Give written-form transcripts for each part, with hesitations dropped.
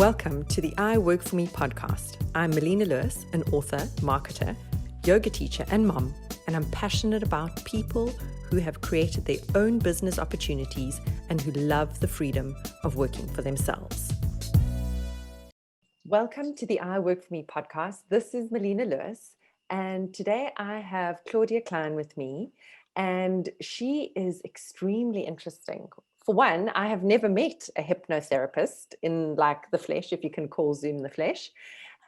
Welcome to the I Work For Me podcast. I'm Melina Lewis, an author, marketer, yoga teacher, and mom, and I'm passionate about people who have created their own business opportunities and who love the freedom of working for themselves. Welcome to the I Work For Me podcast. This is Melina Lewis, and today I have Claudia Klein with me, and she is extremely interesting. For one, I have never met a hypnotherapist in like the flesh, if you can call Zoom the flesh.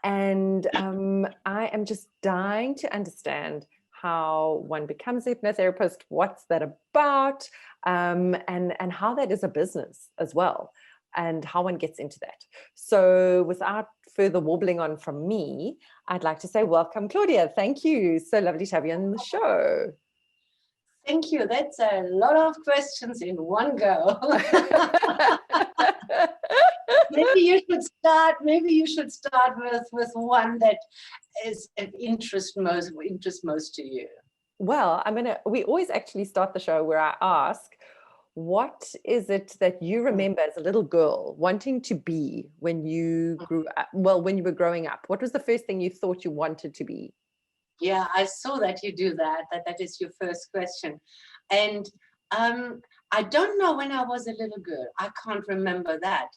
And I am just dying to understand how one becomes a hypnotherapist, what's that about, and how that is a business as well, and how one gets into that. So without further warbling on from me, I'd like to say welcome, Claudia. Thank you. So lovely to have you on the show. Thank you. That's a lot of questions in one go. Maybe you should start with one that is of interest most to you. Well, we always actually start the show where I ask, what is it that you remember as a little girl wanting to be when you grew up? Well, when you were growing up, what was the first thing you thought you wanted to be? Yeah, I saw that you do that. That is your first question. And I don't know when I was a little girl. I can't remember that.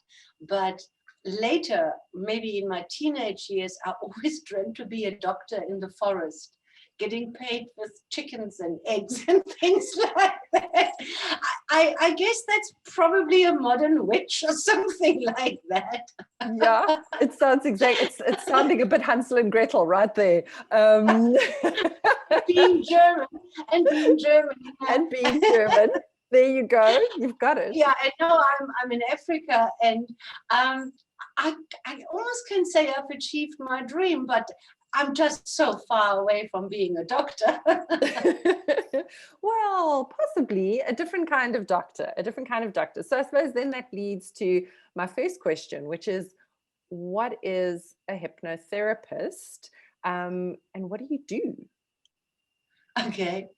But later, maybe in my teenage years, I always dreamt to be a doctor in the forest, getting paid with chickens and eggs and things like that. I guess that's probably a modern witch or something like that. Yeah, it sounds it's sounding a bit Hansel and Gretel right there. Being German. And being German. There you go. You've got it. Yeah, I know I'm in Africa, and I almost can say I've achieved my dream, but I'm just so far away from being a doctor. Well, possibly a different kind of doctor. So I suppose then that leads to my first question, which is, what is a hypnotherapist, and what do you do? Okay.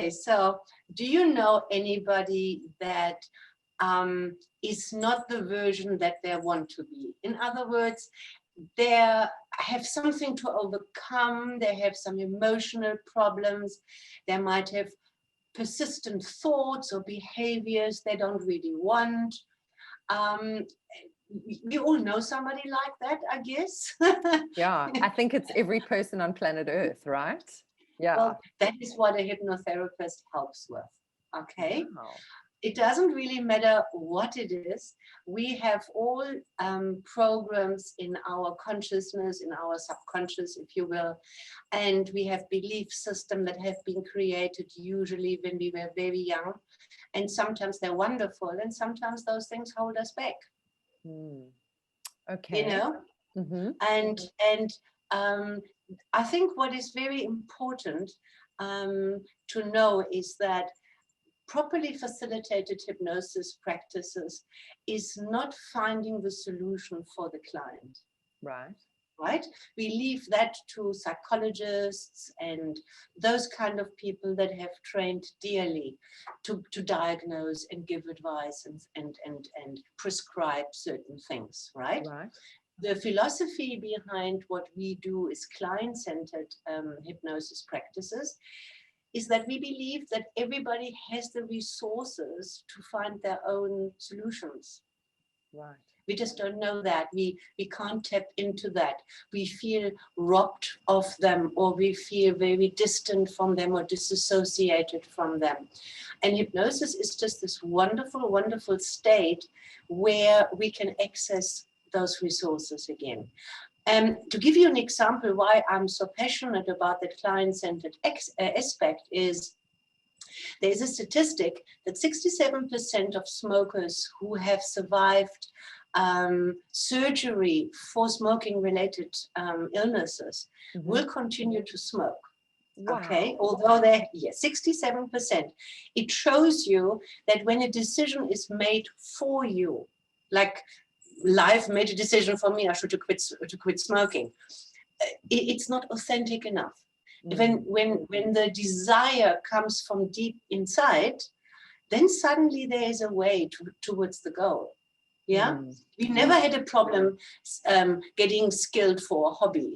So do you know anybody that is not the version that they want to be? In other words, they have something to overcome, they have some emotional problems, they might have persistent thoughts or behaviors they don't really want. We all know somebody like that, I guess. Yeah, I think it's every person on planet Earth, right? Yeah. Well, that is what a hypnotherapist helps with. Okay. Wow. It doesn't really matter what it is. We have all programs in our consciousness, in our subconscious, if you will, and we have belief systems that have been created usually when we were very young, and sometimes they're wonderful, and sometimes those things hold us back. Okay. You know, and I think what is very important to know is that properly facilitated hypnosis practices is not finding the solution for the client. Right? We leave that to psychologists and those kind of people that have trained dearly to diagnose and give advice and prescribe certain things, right? The philosophy behind what we do is client-centered hypnosis practices is that we believe that everybody has the resources to find their own solutions. Right. We just don't know that. We can't tap into that. We feel robbed of them, or we feel very distant from them or disassociated from them. And hypnosis is just this wonderful, wonderful state where we can access those resources again. To give you an example why I'm so passionate about the client-centered aspect is there's a statistic that 67% of smokers who have survived surgery for smoking-related illnesses will continue to smoke. Wow. Okay, although 67%. It shows you that when a decision is made for you, like life made a decision for me, I should to quit smoking. It's not authentic enough. When the desire comes from deep inside, then suddenly there is a way towards the goal. Yeah, we never had a problem getting skilled for a hobby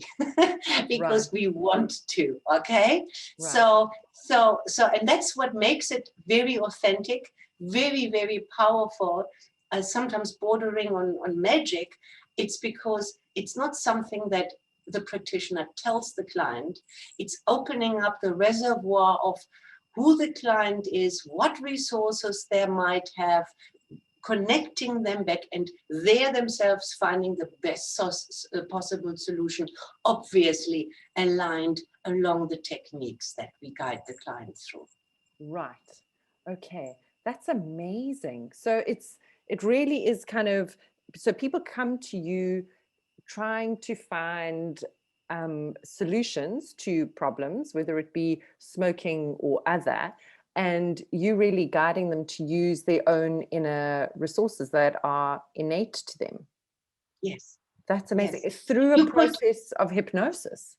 because we want to. Okay, so and that's what makes it very authentic, very, very powerful, sometimes bordering on magic. It's because it's not something that the practitioner tells the client. It's opening up the reservoir of who the client is, what resources they might have, connecting them back, and they themselves finding the best possible solution, obviously aligned along the techniques that we guide the client through. Right. Okay. That's amazing. So it really is kind of, so people come to you trying to find solutions to problems, whether it be smoking or other, and you really guiding them to use their own inner resources that are innate to them. Yes. That's amazing. Yes. Through a process of hypnosis.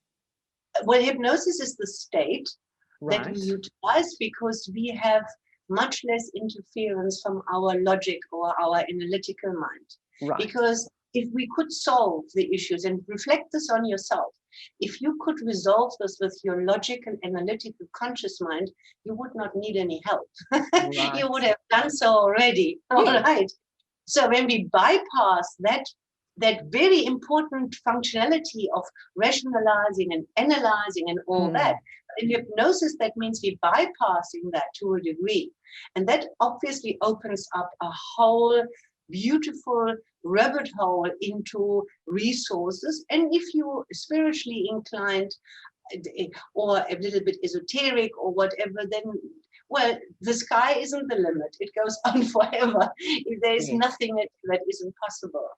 Well, hypnosis is the state that we utilize because we have much less interference from our logic or our analytical mind. Because if we could solve the issues, and reflect this on yourself, if you could resolve this with your logic and analytical conscious mind, you would not need any help. You would have done so already. All right. So when we bypass that very important functionality of rationalizing and analyzing and all that, in hypnosis, that means we're bypassing that to a degree. And that obviously opens up a whole beautiful rabbit hole into resources. And if you're spiritually inclined or a little bit esoteric or whatever, then, well, the sky isn't the limit. It goes on forever. There's nothing that isn't possible.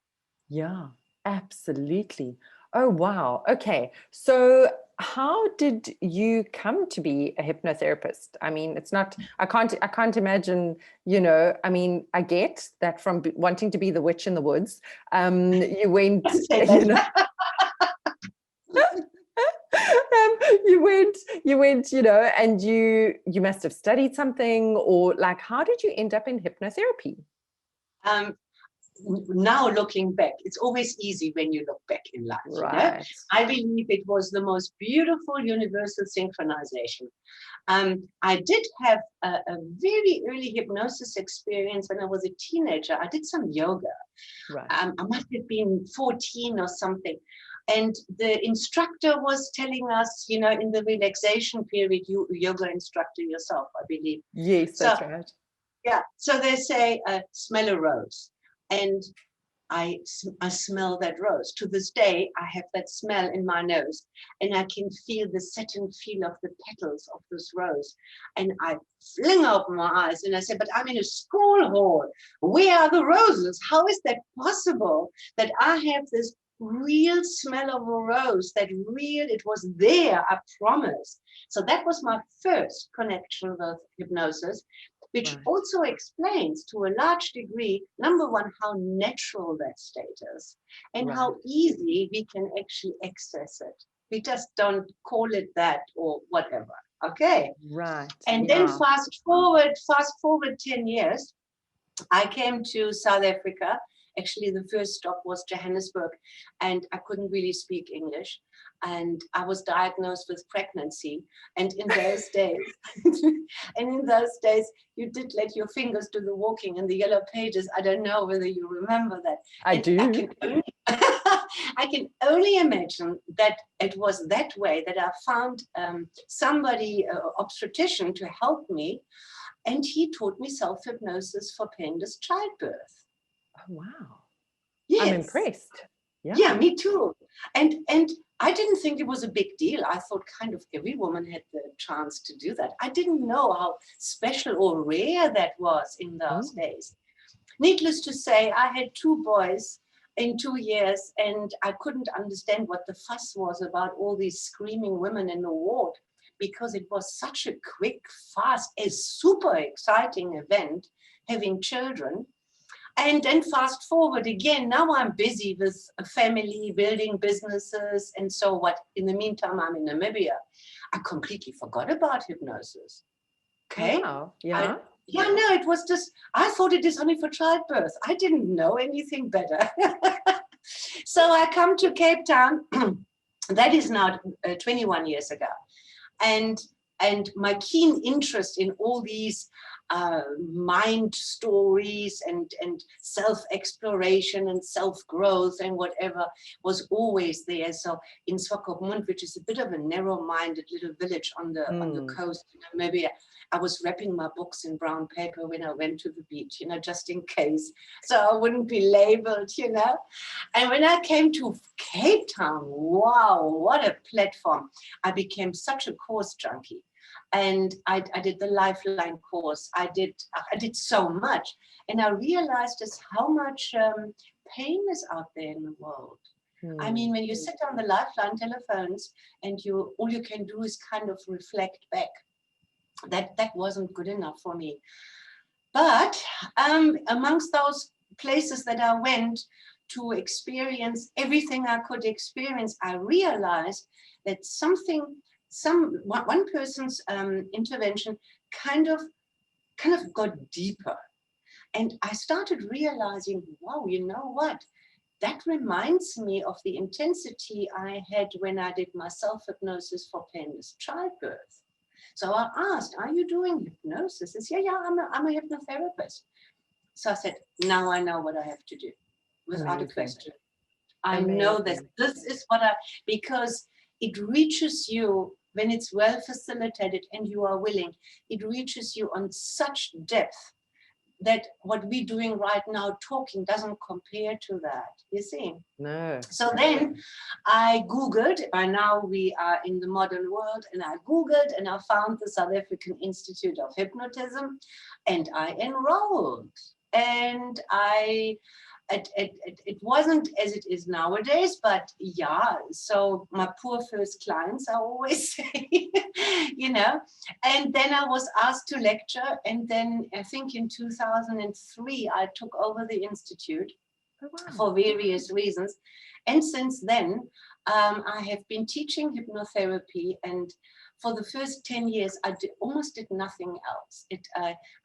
Yeah, absolutely. Oh, wow. Okay. So how did you come to be a hypnotherapist? I mean, it's not, I can't imagine, you know, I mean, I get that from wanting to be the witch in the woods. You went, you know, you went, you know, and you must have studied something, or like, how did you end up in hypnotherapy? Now looking back, it's always easy when you look back in life. You know? I believe it was the most beautiful universal synchronization. I did have a very early hypnosis experience when I was a teenager. I did some yoga. I must have been 14 or something. And the instructor was telling us, you know, in the relaxation period, you yoga instructor yourself, I believe. Yes, that's right. Yeah. So they say, smell a rose. And I smell that rose. To this day, I have that smell in my nose, and I can feel the satin feel of the petals of this rose. And I fling open my eyes and I say, but I'm in a school hall. Where are the roses? How is that possible that I have this real smell of a rose, it was there, I promise. So that was my first connection with hypnosis, which also explains to a large degree, number one, how natural that state is and how easy we can actually access it. We just don't call it that or whatever. Okay. And then fast forward 10 years, I came to South Africa. Actually, the first stop was Johannesburg, and I couldn't really speak English. And I was diagnosed with pregnancy. And in those days, you did let your fingers do the walking in the yellow pages. I don't know whether you remember that. I do. I can only imagine that it was that way that I found somebody, obstetrician, to help me. And he taught me self-hypnosis for painless childbirth. Oh, wow. Yes. I'm impressed. Yeah, me too. And I didn't think it was a big deal. I thought kind of every woman had the chance to do that. I didn't know how special or rare that was in those days. Needless to say, I had 2 boys in 2 years, and I couldn't understand what the fuss was about all these screaming women in the ward, because it was such a quick, fast, a super exciting event, having children. And then fast forward again, now I'm busy with a family, building businesses, and so what. In the meantime, I'm in Namibia. I completely forgot about hypnosis. Okay. Wow. Yeah. Yeah, no, it was just, I thought it is only for childbirth. I didn't know anything better. So I come to Cape Town. That is now 21 years ago. And my keen interest in all these mind stories and self-exploration and self-growth and whatever was always there. So in Swakopmund, which is a bit of a narrow-minded little village on the coast, maybe I was wrapping my books in brown paper when I went to the beach, just in case, so I wouldn't be labeled, And when I came to Cape Town, wow, what a platform. I became such a course junkie. And I did the Lifeline course. I did so much. And I realized just how much pain is out there in the world. I mean, when you sit on the Lifeline telephones and all you can do is kind of reflect back, that wasn't good enough for me. But amongst those places that I went to experience everything I could experience, I realized that one person's intervention kind of got deeper. And I started realizing, wow, you know what? That reminds me of the intensity I had when I did my self-hypnosis for painless childbirth. So I asked, are you doing hypnosis? He said, yeah, I'm a hypnotherapist. So I said, now I know what I have to do, without a question. I know that this is because it reaches you when it's well facilitated and you are willing, it reaches you on such depth that what we're doing right now, talking, doesn't compare to that, you see? No. So then I Googled, by now we are in the modern world, and I Googled and I found the South African Institute of Hypnotism, and I enrolled. And it wasn't as it is nowadays, but yeah, so my poor first clients, I always say, and then I was asked to lecture, and then I think in 2003, I took over the institute for various reasons. And since then, I have been teaching hypnotherapy, and for the first 10 years, I almost did nothing else.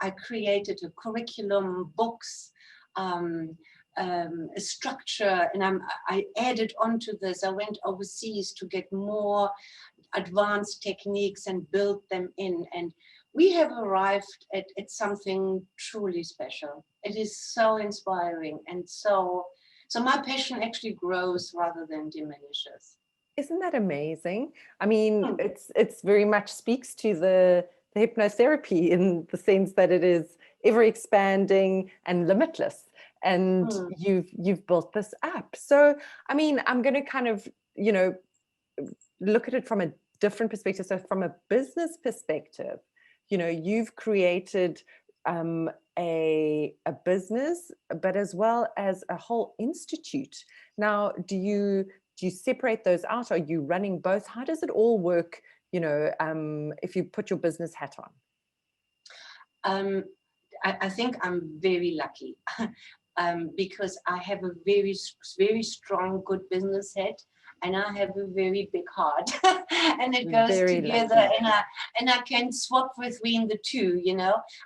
I created a curriculum, books, a structure, and I added on to this. I went overseas to get more advanced techniques and build them in. And we have arrived at something truly special. It is so inspiring, and so my passion actually grows rather than diminishes. Isn't that amazing? I mean, it's very much speaks to the hypnotherapy in the sense that it is ever expanding and limitless. And you've built this up. So, I mean, I'm going to kind of, look at it from a different perspective. So from a business perspective, you've created a business, but as well as a whole institute. Now, do you separate those out? Are you running both? How does it all work, if you put your business hat on? I think I'm very lucky because I have a very, very strong, good business head, and I have a very big heart, and it goes together. And I can swap between the two.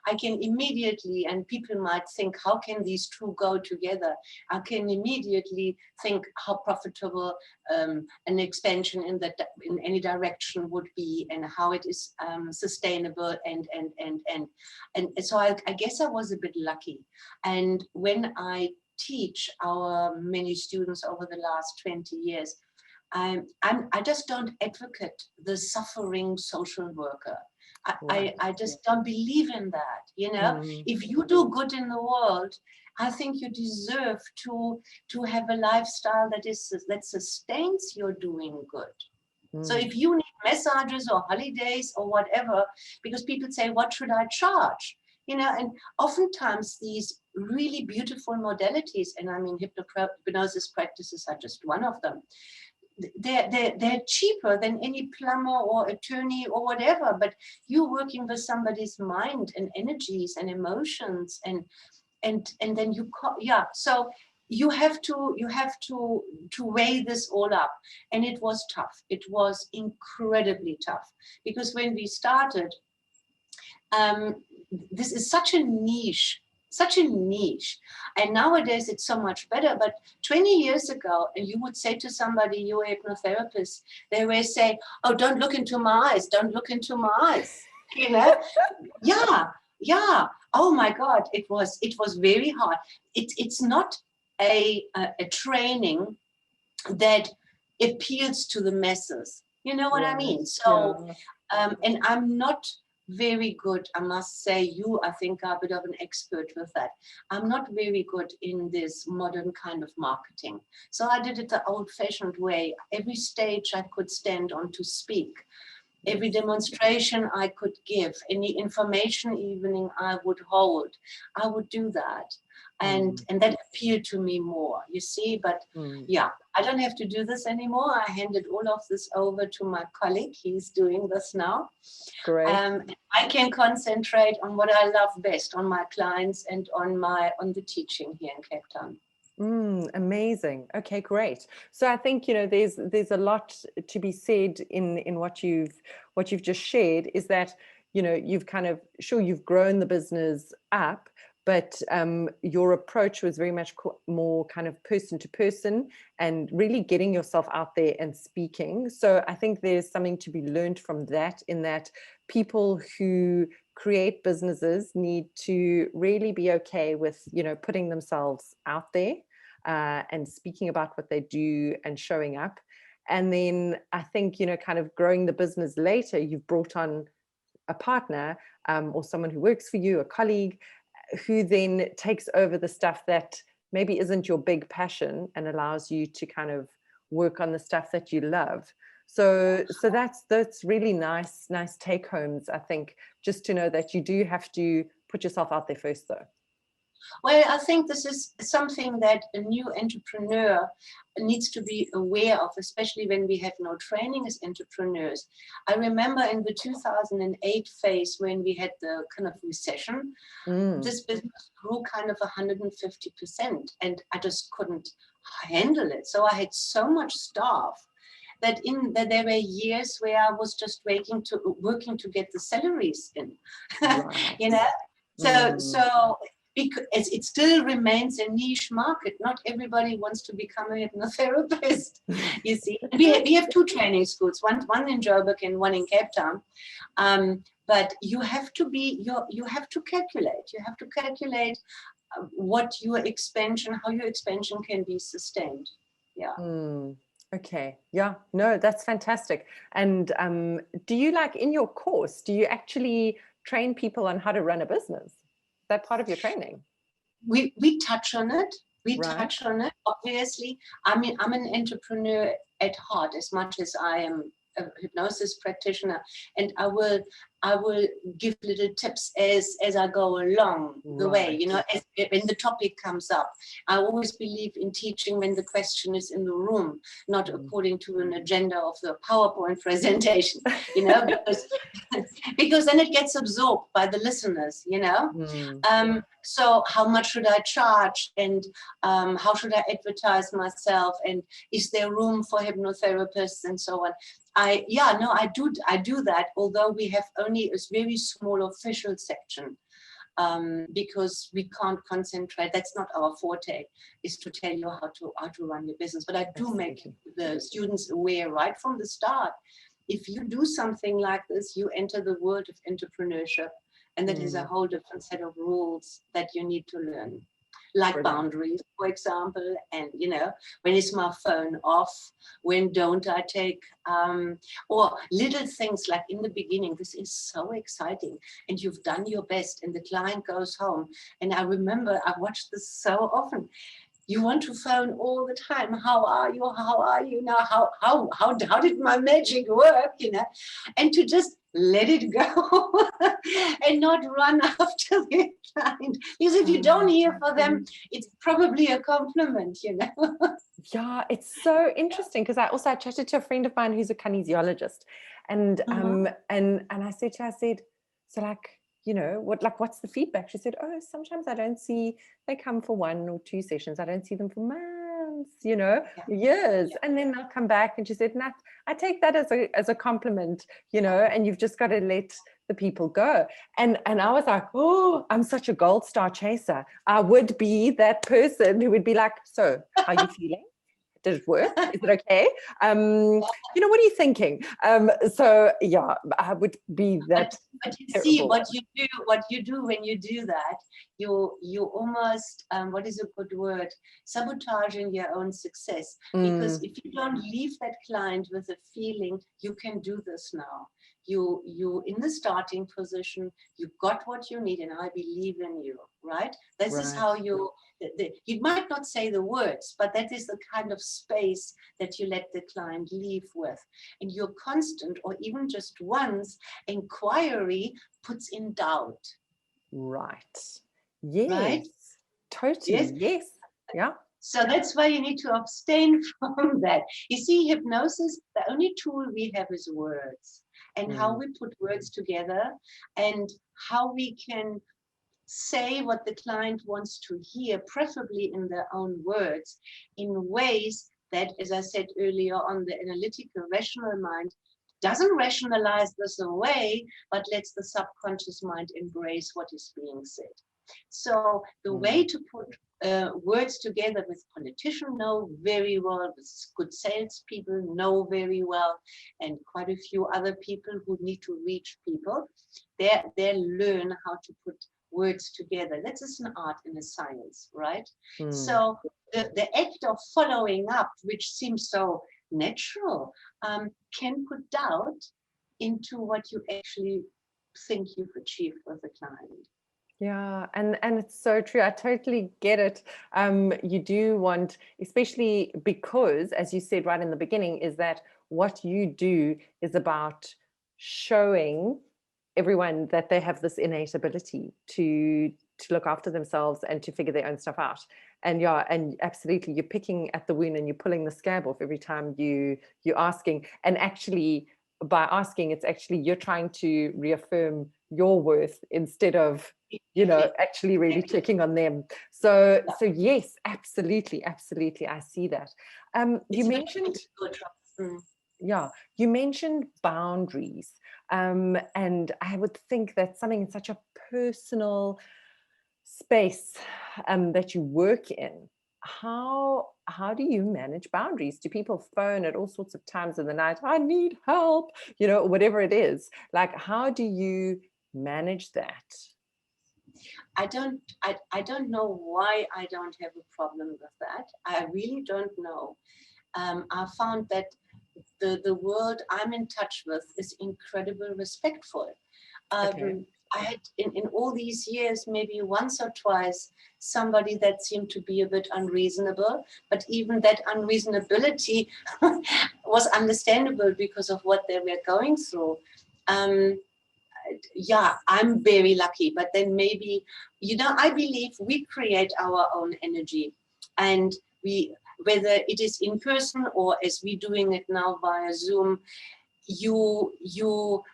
I can immediately, and people might think, how can these two go together? I can immediately think how profitable an expansion in any direction would be, and how it is sustainable, and so I guess I was a bit lucky. And when I teach our many students over the last 20 years, I just don't advocate the suffering social worker. I just don't believe in that. If you do good in the world, I think you deserve to have a lifestyle that sustains your doing good. So if you need massages or holidays or whatever, because people say, what should I charge? And oftentimes these really beautiful modalities, and I mean, hypnosis practices are just one of them. They're cheaper than any plumber or attorney or whatever, but you're working with somebody's mind and energies and emotions, and then so you have to weigh this all up. And it was tough. It was incredibly tough, because when we started, this is such a niche. And nowadays it's so much better. But 20 years ago, and you would say to somebody, you're a hypnotherapist, they will say, oh, don't look into my eyes, don't look into my eyes. You know? Yeah. Oh my God, it was very hard. It's not a training that appeals to the masses. You know what I mean? So, and I'm not very good, I must say. You, I think, are a bit of an expert with that. I'm not very good in this modern kind of marketing. So I did it the old-fashioned way. Every stage I could stand on to speak, every demonstration I could give, any information evening I would hold, I would do that. And that appealed to me more, you see. But yeah, I don't have to do this anymore. I handed all of this over to my colleague. He's doing this now. Great. I can concentrate on what I love best, on my clients and on the teaching here in Cape Town. Amazing. Okay, great. So I think, you know, there's a lot to be said in what you've just shared, is that, you know, you've kind of, sure, you've grown the business up, but your approach was very much more kind of person to person and really getting yourself out there and speaking. So I think there's something to be learned from that, in that people who create businesses need to really be okay with, you know, putting themselves out there and speaking about what they do and showing up. And then I think, you know, kind of growing the business later, you've brought on a partner or someone who works for you, a colleague, who then takes over the stuff that maybe isn't your big passion and allows you to kind of work on the stuff that you love. So that's really nice take homes, I think, just to know that you do have to put yourself out there first, though. Well, I think this is something that a new entrepreneur needs to be aware of, especially when we have no training as entrepreneurs. I remember in the 2008 phase, when we had the kind of recession, this business grew kind of 150%, and I just couldn't handle it. So I had so much staff that there were years where I was just working to get the salaries in, right. You know. So because it still remains a niche market. Not everybody wants to become a hypnotherapist. You see, we have two training schools, one in Joburg and one in Cape Town. But you have to calculate. You have to calculate how your expansion can be sustained. Yeah. Okay. Yeah. No, that's fantastic. And do you, like, in your course, do you actually train people on how to run a business? Is that part of your training? We touch on it. Touch on it. Obviously, I mean, I'm an entrepreneur at heart as much as I am a hypnosis practitioner, and I will give little tips as I go along the way, you know, when the topic comes up. I always believe in teaching when the question is in the room, not according to an agenda of the PowerPoint presentation, you know, because then it gets absorbed by the listeners, you know. So how much should I charge, and how should I advertise myself, and is there room for hypnotherapists, and so on. I do that, although we have only a very small official section, because we can't concentrate. That's not our forte, is to tell you how to run your business. But I do make the students aware right from the start. If you do something like this, you enter the world of entrepreneurship, and that is a whole different set of rules that you need to learn. Like boundaries, for example, and, you know, when is my phone off? When don't I take, or little things like in the beginning, this is so exciting, and you've done your best, and the client goes home. And I remember I watched this so often. You want to phone all the time. How are you? How are you now? How did my magic work? You know, and to just let it go and not run after the client. Because if you don't hear for them, it's probably a compliment, you know. Yeah, it's so interesting, because I chatted to a friend of mine who's a kinesiologist, and I said to her, so, like, you know, what's the feedback? She said, oh, sometimes I don't see, they come for 1 or 2 sessions. I don't see them for months, you know, years. Yeah. And then they'll come back, and she said, Nat, I take that as a compliment, you know, and you've just got to let the people go. And I was like, oh, I'm such a gold star chaser. I would be that person who would be like, so how are you feeling? Did it work? Is it okay? What are you thinking? So yeah, I would be that. But you see what you do when you do that, you almost what is a good word, sabotaging your own success. Because if you don't leave that client with a feeling, you can do this now. You in the starting position, you got what you need, and I believe in you, right? This is how you might not say the words, but that is the kind of space that you let the client leave with. And your constant, or even just once, inquiry puts in doubt. Right. Yes. Right? Totally. Yes. Yeah. So that's why you need to abstain from that. You see, hypnosis, the only tool we have is words, and how we put words together, and how we can say what the client wants to hear, preferably in their own words, in ways that, as I said earlier on, the analytical, rational mind doesn't rationalize this away, but lets the subconscious mind embrace what is being said. So the way to put words together, with politicians know very well, with good salespeople know very well, and quite a few other people who need to reach people, they learn how to put words together. That is an art and a science, right? So the act of following up, which seems so natural, can put doubt into what you actually think you've achieved with the client. Yeah, and it's so true. I totally get it. You do want, especially because, as you said right in the beginning, is that what you do is about showing everyone that they have this innate ability to look after themselves and to figure their own stuff out. And yeah, and absolutely, you're picking at the wound and you're pulling the scab off every time you're asking. And actually, by asking, it's actually you're trying to reaffirm your worth instead of actually really checking on them. So yes, absolutely, I see that. You mentioned you mentioned boundaries, and I would think that something in such a personal space that you work in, how do you manage boundaries? Do people phone at all sorts of times in the night, I need help, whatever it is? Like, how do you manage that? I don't know why I don't have a problem with that. I really don't know. I found that the world I'm in touch with is incredibly respectful. Okay. I had in all these years, maybe once or twice, somebody that seemed to be a bit unreasonable, but even that unreasonability was understandable because of what they were going through. Yeah, I'm very lucky, but then maybe, I believe we create our own energy, and whether it is in person or as we're doing it now via Zoom, you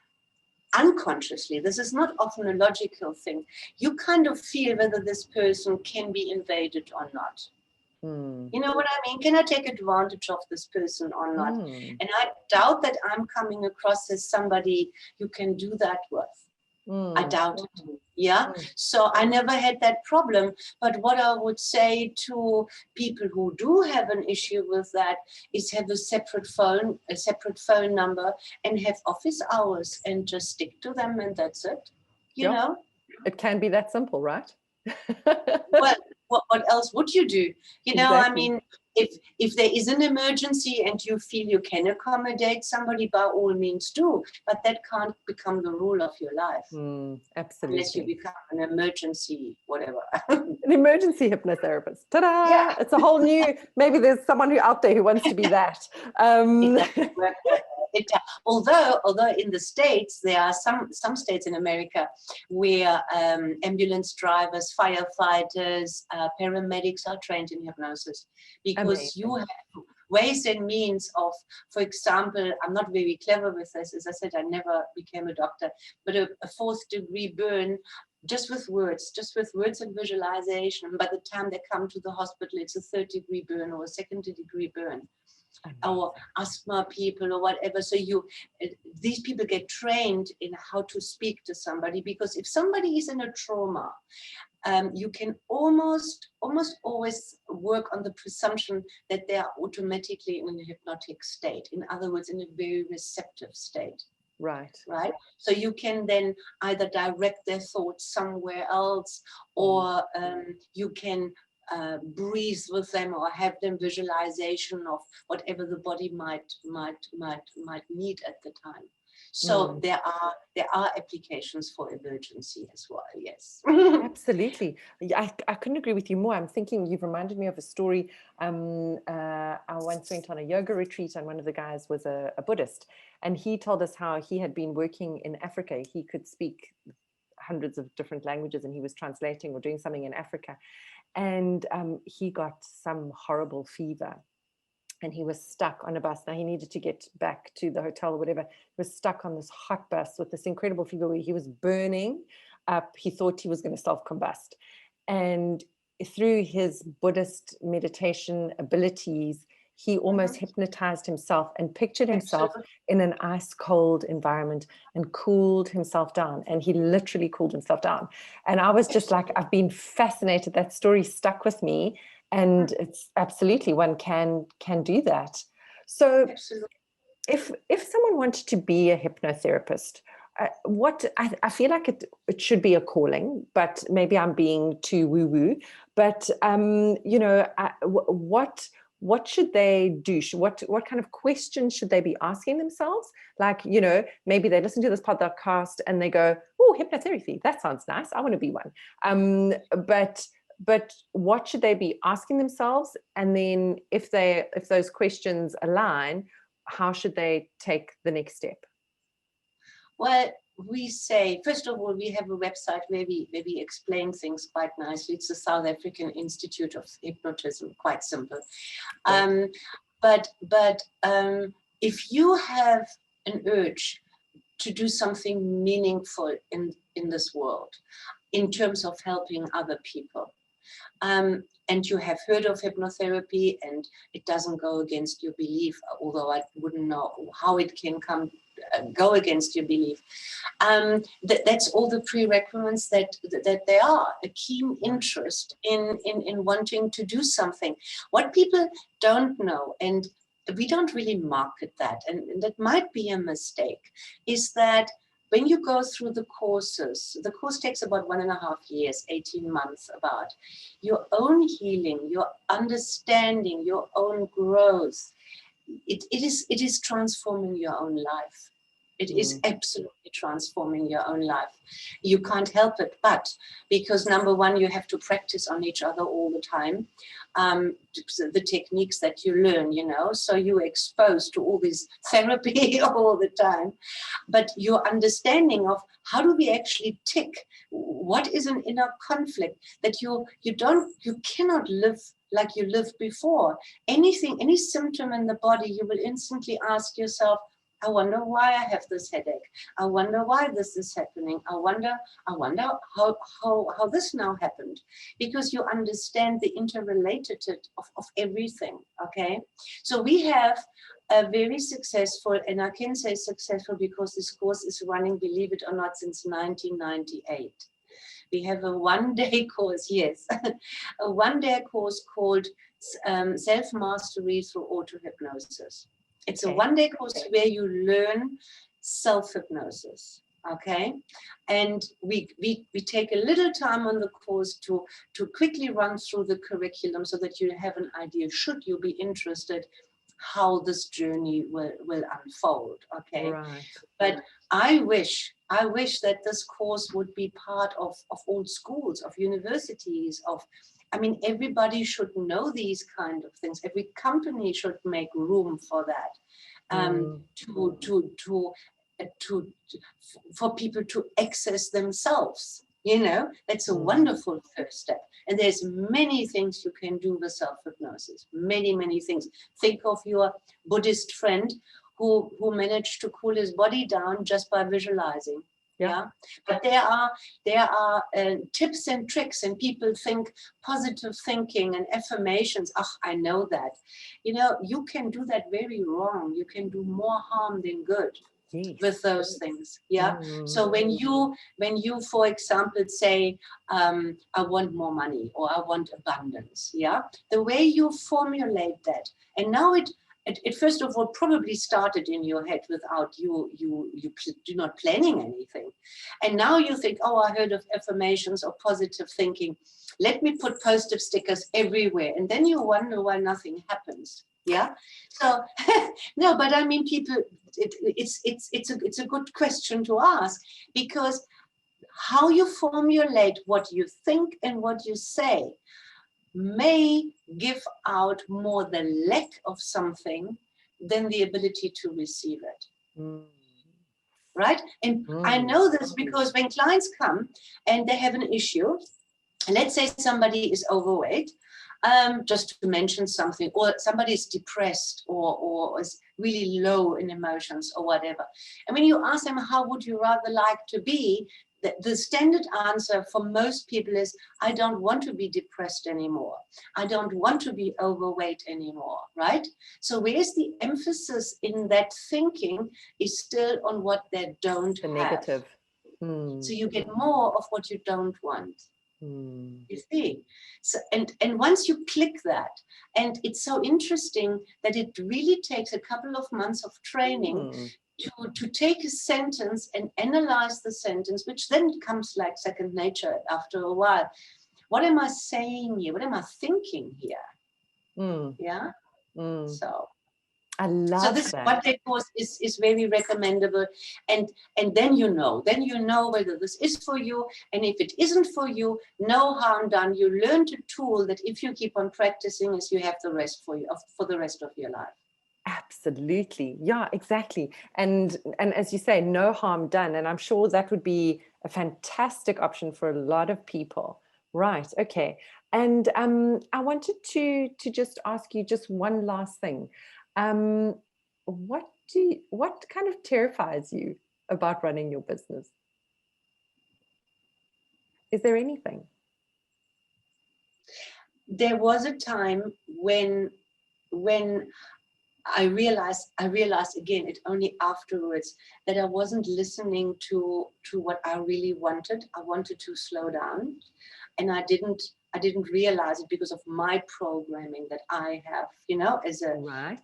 unconsciously, this is not often a logical thing, you kind of feel whether this person can be invaded or not. You know what I mean? Can I take advantage of this person or not? And I doubt that I'm coming across as somebody you can do that with. I doubt it. Yeah. So I never had that problem. But what I would say to people who do have an issue with that is have a separate phone number, and have office hours, and just stick to them, and that's it. You know? It can be that simple, right? Well, what else would you do? Exactly. I mean, if there is an emergency and you feel you can accommodate somebody, by all means do, but that can't become the rule of your life. Absolutely. Unless you become an emergency, whatever. An emergency hypnotherapist. Ta-da! Yeah. It's a whole new, maybe there's someone out there who wants to be that. Although in the States, there are some states in America where ambulance drivers, firefighters, paramedics are trained in hypnosis, because you have ways and means of, for example, I'm not very clever with this. As I said, I never became a doctor, but a 4th degree burn, just with words and visualization. And by the time they come to the hospital, it's a 3rd degree burn or a 2nd degree burn. or asthma people or whatever. So these people get trained in how to speak to somebody, because if somebody is in a trauma, you can almost always work on the presumption that they are automatically in a hypnotic state. In other words, in a very receptive state. Right. So you can then either direct their thoughts somewhere else, or you can breathe with them, or have them visualization of whatever the body might need at the time. So there are applications for emergency as well. Yes. Absolutely. I couldn't agree with you more. I'm thinking you've reminded me of a story. I once went on a yoga retreat, and one of the guys was a Buddhist, and he told us how he had been working in Africa. He could speak hundreds of different languages, and he was translating or doing something in Africa, and he got some horrible fever. And he was stuck on a bus. Now he needed to get back to the hotel or whatever. He was stuck on this hot bus with this incredible fever where he was burning up. He thought he was going to self-combust. And through his Buddhist meditation abilities, he almost hypnotized himself and pictured himself in an ice cold environment and cooled himself down. And he literally cooled himself down. And I was just like, I've been fascinated. That story stuck with me. And it's absolutely, one can do that. So if someone wanted to be a hypnotherapist, what I feel like it should be a calling, but maybe I'm being too woo-woo. But what should they do? What kind of questions should they be asking themselves? Like, maybe they listen to this podcast and they go, "Oh, hypnotherapy, that sounds nice. I want to be one." But what should they be asking themselves? And then if those questions align, how should they take the next step? Well, we say, first of all, we have a website where we explain things quite nicely. It's the South African Institute of Hypnotism, quite simple. But if you have an urge to do something meaningful in this world, in terms of helping other people, and you have heard of hypnotherapy and it doesn't go against your belief, although I wouldn't know how it can go against your belief. That's all the prerequisites that there are, a keen interest in wanting to do something. What people don't know, and we don't really market that, and that might be a mistake, is that when you go through the courses, the course takes about 1.5 years, 18 months about, your own healing, your understanding, your own growth, it is transforming your own life. It is absolutely transforming your own life. You can't help it, but because number one, you have to practice on each other all the time. The techniques that you learn, so you're exposed to all this therapy all the time. But your understanding of how do we actually tick, what is an inner conflict that you cannot live like you lived before. Any symptom in the body, you will instantly ask yourself, I wonder why I have this headache. I wonder why this is happening. I wonder how this now happened. Because you understand the interrelatedness of everything, okay? So we have a very successful, and I can say successful because this course is running, believe it or not, since 1998. We have a one-day course, yes, a one-day course called Self-Mastery Through Auto-Hypnosis. It's a one-day course where you learn self-hypnosis, okay? And we take a little time on the course to quickly run through the curriculum so that you have an idea, should you be interested, how this journey will unfold, okay? Right. But I wish that this course would be part of all schools, of universities, everybody should know these kind of things. Every company should make room for that, for people to access themselves. That's a wonderful first step. And there's many things you can do with self-hypnosis. Many, many things. Think of your Buddhist friend who managed to cool his body down just by visualizing. Yeah. But there are tips and tricks, and people think positive thinking and affirmations. Oh, I know that. You can do that very wrong. You can do more harm than good with those things. Yeah. So when you, for example, say, I want more money or I want abundance. Yeah. The way you formulate that, and now it first of all probably started in your head without you do not planning anything, and now you think, oh, I heard of affirmations or positive thinking, let me put positive stickers everywhere, and then you wonder why nothing happens. Yeah. So no, but I mean, people, it's a good question to ask, because how you formulate what you think and what you say may give out more the lack of something than the ability to receive it. Right? And I know this because when clients come and they have an issue, let's say somebody is overweight, just to mention something, or somebody is depressed or is really low in emotions or whatever. And when you ask them, how would you rather like to be? The standard answer for most people is, I don't want to be depressed anymore. I don't want to be overweight anymore, right? So where's the emphasis in that thinking is still on what they don't have. Negative. So you get more of what you don't want. You see, so and once you click that, and it's so interesting that it really takes a couple of months of training to take a sentence and analyze the sentence, which then comes like second nature after a while. What am I saying here? What am I thinking here? Yeah. So I love so this that. one-day course is very recommendable, and then you know whether this is for you, and if it isn't for you, no harm done. You learned a tool that if you keep on practicing, is you have the rest for the rest of your life. Absolutely. Yeah, exactly. And as you say, no harm done. And I'm sure that would be a fantastic option for a lot of people. Right. Okay. And I wanted to just ask you just one last thing. What kind of terrifies you about running your business? Is there anything? There was a time when I realized again, it only afterwards, that I wasn't listening to what I really wanted. I wanted to slow down, and I didn't realize it because of my programming that I have, as a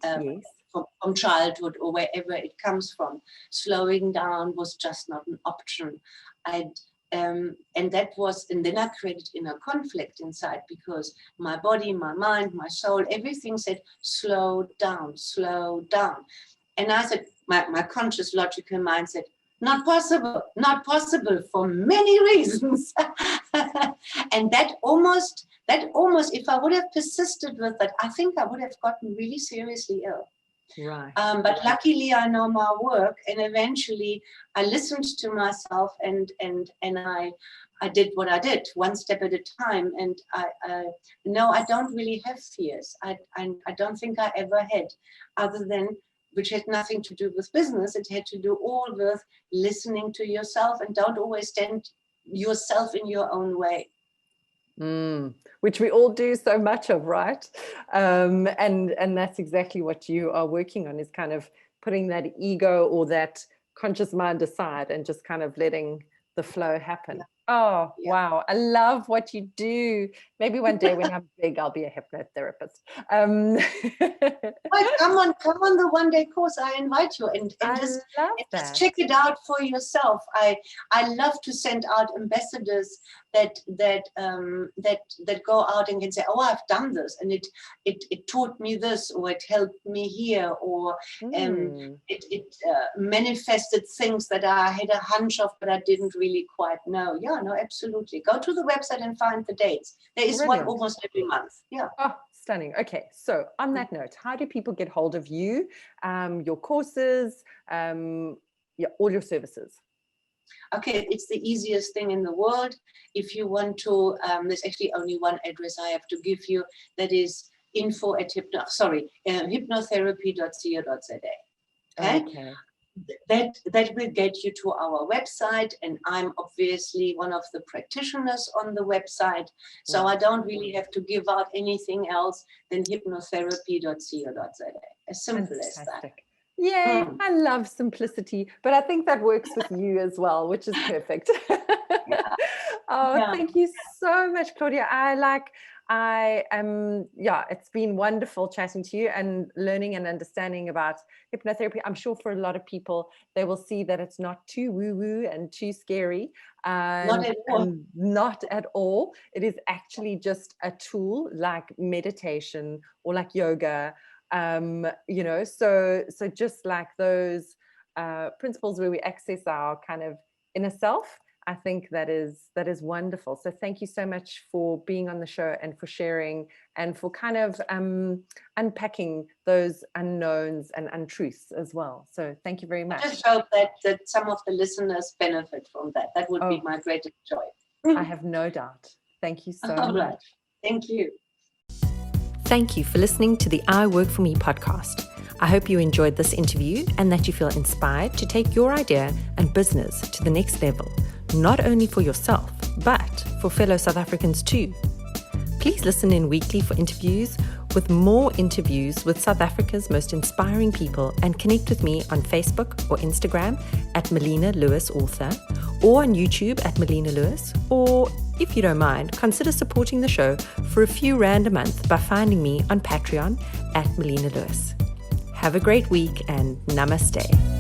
yes. from childhood or wherever it comes from. Slowing down was just not an option. And then I created inner conflict inside, because my body, my mind, my soul, everything said, slow down, slow down. And I said, my conscious logical mind said, not possible for many reasons. And that almost, if I would have persisted with that, I think I would have gotten really seriously ill. Right. But luckily I know my work, and eventually I listened to myself, and I did what I did, one step at a time. And I don't really have fears. I don't think I ever had, other than, which had nothing to do with business. It had to do all with listening to yourself, and don't always stand yourself in your own way. Which we all do so much of, right? And that's exactly what you are working on, is kind of putting that ego or that conscious mind aside and just kind of letting the flow happen. Oh, wow. I love what you do. Maybe one day when I'm big, I'll be a hypnotherapist. Well, come on the one-day course. I invite you, and just check it out for yourself. I love to send out ambassadors that go out and can say, oh, I've done this, and it taught me this, or it helped me here, or it manifested things that I had a hunch of, but I didn't really quite know. Yeah, no, absolutely. Go to the website and find the dates. There is one almost every month. Yeah. Oh, stunning. Okay. So on that note, how do people get hold of you, your courses, all your services? Okay, it's the easiest thing in the world. If you want to, there's actually only one address I have to give you. That is info@hypnotherapy.co.za. Okay. that will get you to our website, and I'm obviously one of the practitioners on the website, so I don't really have to give out anything else than hypnotherapy.co.za. As simple as that. Yay, I love simplicity, but I think that works with you as well, which is perfect. Thank you so much, Claudia. It's been wonderful chatting to you and learning and understanding about hypnotherapy. I'm sure for a lot of people, they will see that it's not too woo-woo and too scary. Not at all. Not at all. It is actually just a tool like meditation or like yoga. So just like those principles where we access our kind of inner self, I think that is wonderful. So thank you so much for being on the show and for sharing and for kind of unpacking those unknowns and untruths as well. So thank you very much. I just hope that some of the listeners benefit from that. That would be my greatest joy. I have no doubt. Thank you so much. Right. Thank you. Thank you for listening to the I Work For Me podcast. I hope you enjoyed this interview and that you feel inspired to take your idea and business to the next level, not only for yourself, but for fellow South Africans too. Please listen in weekly for interviews with more interviews with South Africa's most inspiring people, and connect with me on Facebook or Instagram at Melina Lewis Author, or on YouTube at Melina Lewis, or if you don't mind, consider supporting the show for a few rand a month by finding me on Patreon at Melina Lewis. Have a great week and namaste.